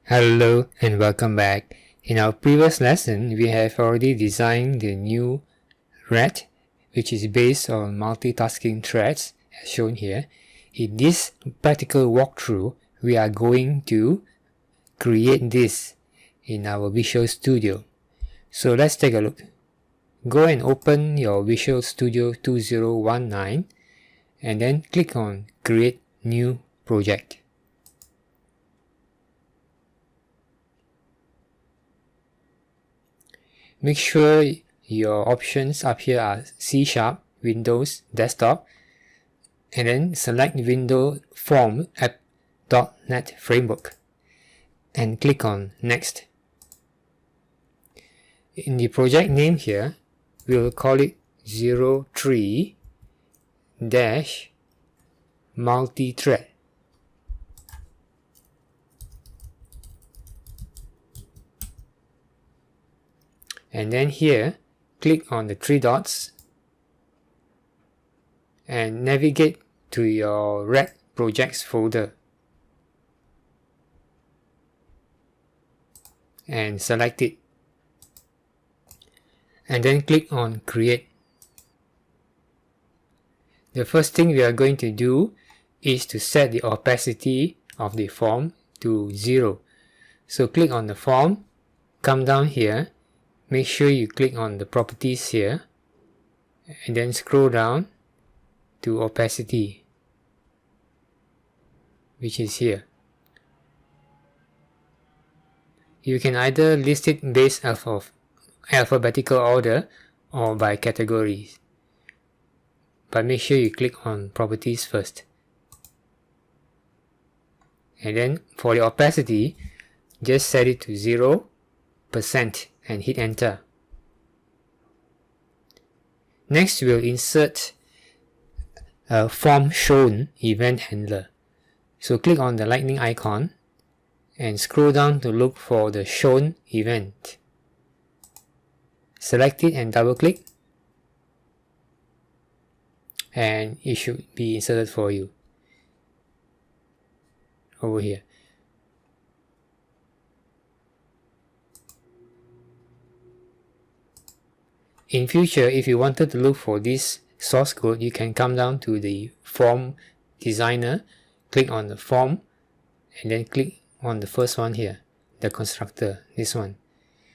Hello and welcome back. In our previous lesson, we have already designed the new red, which is based on multitasking threads as shown here. In this practical walkthrough, we are going to create this in our Visual Studio. So let's take a look. Go and open your Visual Studio 2019 and then click on Create New Project. Make sure your options up here are C#, Windows, Desktop, and then select Windows Form App.NET Framework and click on Next. In the project name here, we'll call it 03-multithread. And then here, click on the three dots and navigate to your red projects folder and select it. And then click on Create. The first thing we are going to do is to set the opacity of the form to 0. So click on the form, come down here. Make sure you click on the properties here and then scroll down to opacity, which is here. You can either list it based off of alphabetical order or by categories, but make sure you click on properties first. And then for the opacity, just set it to 0% and hit enter. Next, we'll insert a form shown event handler. So click on the lightning icon and scroll down to look for the shown event. Select it and double click, and it should be inserted for you over here. In future, if you wanted to look for this source code, you can come down to the form designer, click on the form, and then click on the first one here, the constructor, this one.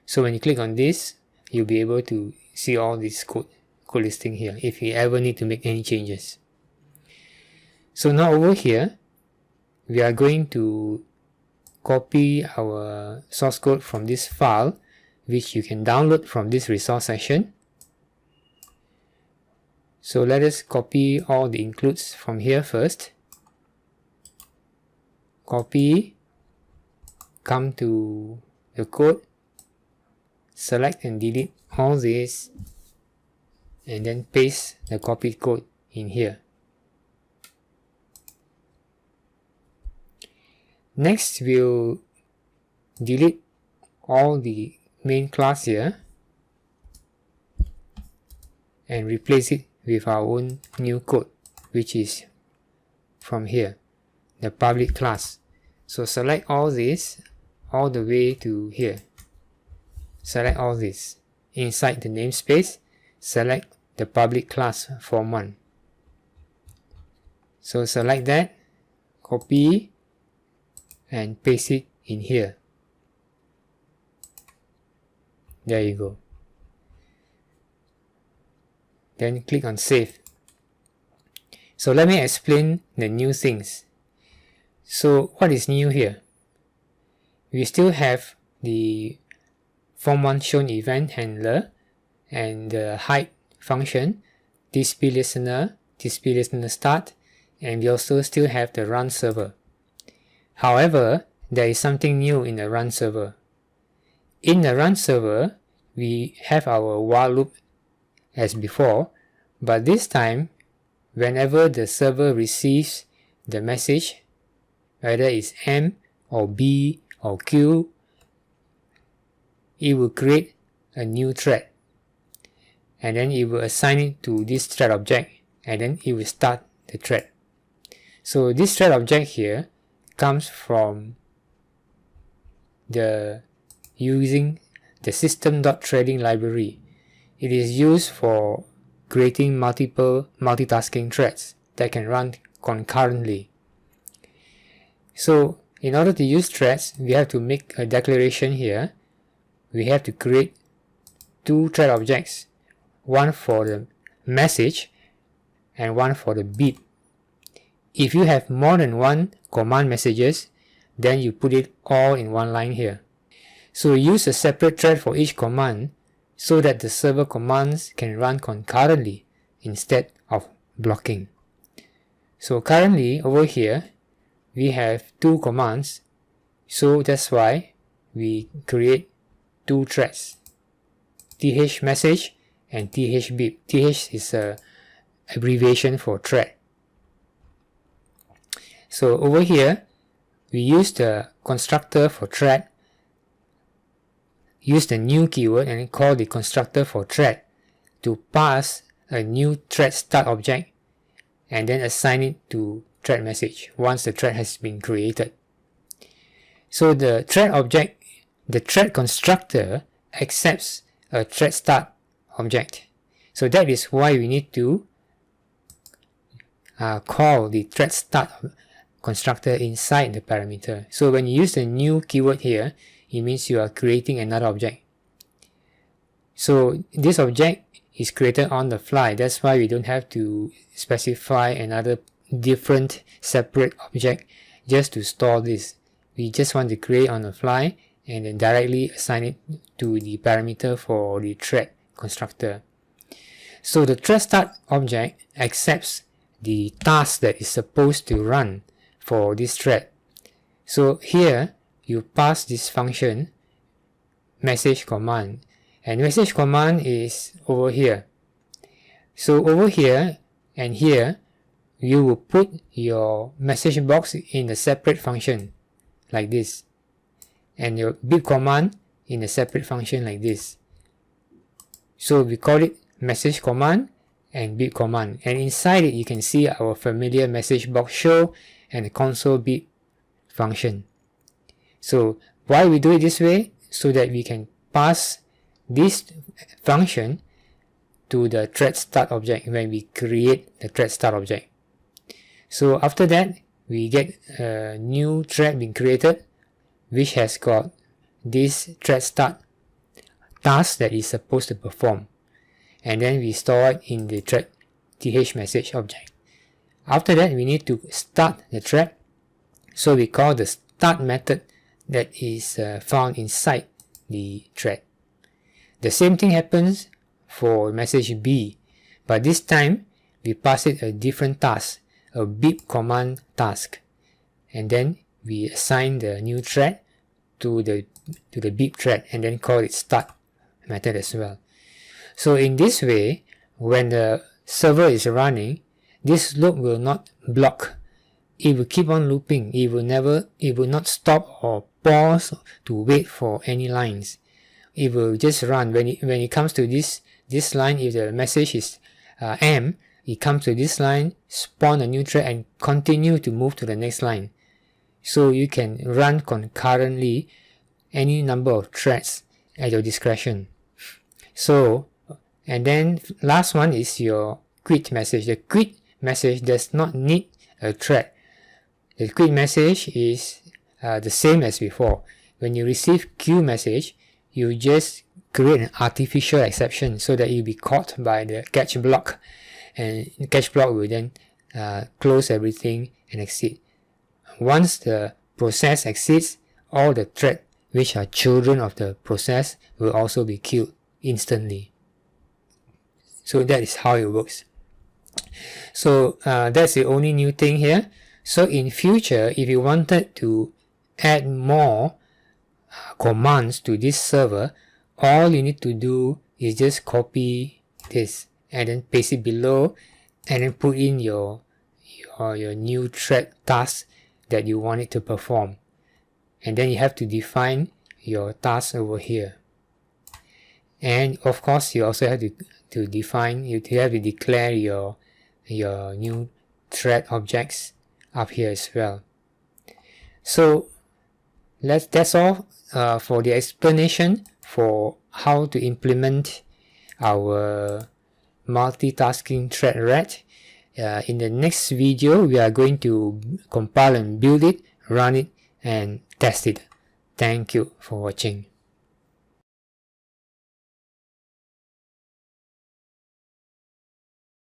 So when you click on this, you'll be able to see all this code listing here if you ever need to make any changes. So now over here, we are going to copy our source code from this file, which you can download from this resource section. So let us copy all the includes from here first. Copy, come to the code, select and delete all this, and then paste the copied code in here. Next, we'll delete all the main class here and replace it with our own new code, which is from here, the public class. So select all this all the way to here. Select all this. Inside the namespace, select the public class form1. So select that, copy, and paste it in here. There you go. Then click on Save. So let me explain the new things. So what is new here? We still have the form1 shown event handler and the hide function, display listener start, and we also still have the run server. However, there is something new in the run server. In the run server, we have our while loop as before, but this time, whenever the server receives the message, whether it's M or B or Q, it will create a new thread, and then it will assign it to this thread object, and then it will start the thread. So this thread object here comes from using the system.threading library. It is used for creating multiple multitasking threads that can run concurrently. So in order to use threads, we have to make a declaration here. We have to create two thread objects, one for the message and one for the beep. If you have more than one command messages, then you put it all in one line here. So use a separate thread for each command so that the server commands can run concurrently instead of blocking. So currently over here we have two commands, so that's why we create two threads, th message and th beep. Th is a abbreviation for thread. So over here we use the constructor for thread, use the new keyword and call the constructor for thread to pass a new thread start object and then assign it to thread message once the thread has been created. So the thread object, the thread constructor accepts a thread start object. So that is why we need to call the thread start constructor inside the parameter. So when you use the new keyword here, it means you are creating another object. So this object is created on the fly. That's why we don't have to specify another different separate object just to store this. We just want to create on the fly and then directly assign it to the parameter for the thread constructor. So the thread start object accepts the task that is supposed to run for this thread. So here you pass this function message command, and message command is over here. So over here and here you will put your message box in a separate function like this, and your beep command in a separate function like this. So we call it message command and beep command, and inside it you can see our familiar message box show and the console beep function. So why we do it this way? So that we can pass this function to the thread start object when we create the thread start object. So after that we get a new thread being created which has got this thread start task that is supposed to perform, and then we store it in the thread th message object. After that we need to start the thread, so we call the start method that is found inside the thread. The same thing happens for message B, but this time we pass it a different task, a beep command task, and then we assign the new thread to the beep thread and then call it start method as well. So in this way, when the server is running, this loop will not block. It will keep on looping. It will not stop or pause to wait for any lines. It will just run. When it comes to this line, if the message is M, it comes to this line, spawn a new thread and continue to move to the next line. So you can run concurrently any number of threads at your discretion. So, and then last one is your quit message. The quit message does not need a thread. The quit message is the same as before. When you receive queue message, you just create an artificial exception so that you'll be caught by the catch block, and the catch block will then close everything and exit. Once the process exits, all the threads which are children of the process will also be killed instantly. So that is how it works. So that's the only new thing here. So in future, if you wanted to add more commands to this server, all you need to do is just copy this and then paste it below and then put in your new thread task that you want it to perform, and then you have to define your task over here. And of course you also have to define, you have to declare your new thread objects up here as well. So that's all for the explanation for how to implement our multitasking threat rat. In the next video, we are going to compile and build it, run it, and test it. Thank you for watching.